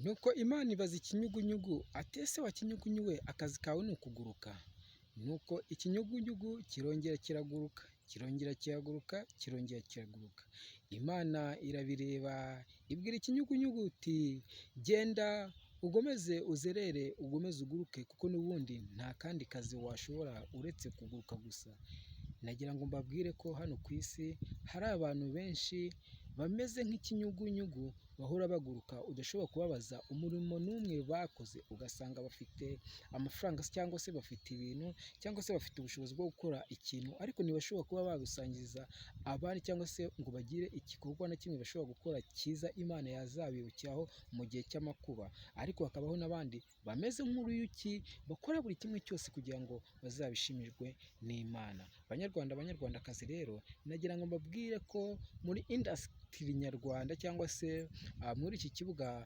Nuko Imana ibaza ikinyugunyugu ati ese wa kinyugunyugu we akazi kawe ni ukuguruka? Nuko ikinyugunyugu kirongera kiraguruka, kirongera kiraguruka, kirongera kiraguruka. Imana irabireba ibwira ikinyugunyugu iti genda ugomeze uzerere, ugomeze uguruke kuko n'ubundi nta kandi kazi washobora uretse kuguruka gusa. Nagira ngo mbabwire ko hano ku isi hari abantu benshi bameze nk'ikinyugunyugu bahora baguruka, udashobora kubabaza umurimo n'umwe bakoze, ugasanga bafite amafaranga cyangwa se bafite ibintu cyangwa se bafite ubushobozi bwo gukora ikintu ariko ntibashobora kuba babisangiza abandi cyangwa se ngo bagire igikorwa na kimwe bashobora gukora cyiza Imana yazabibukiraho mu gihe cy'amakuba. Ariko hakabaho n'abandi bameze nk'uruyuki bakora buri kimwe cyose kugira ngo bazabishimirwe n'Imana. Banyarwanda, banyarwandakazi rero nagira ngo mbabwire ko muri indasitiri nyarwanda cyangwa se muri iki kibuga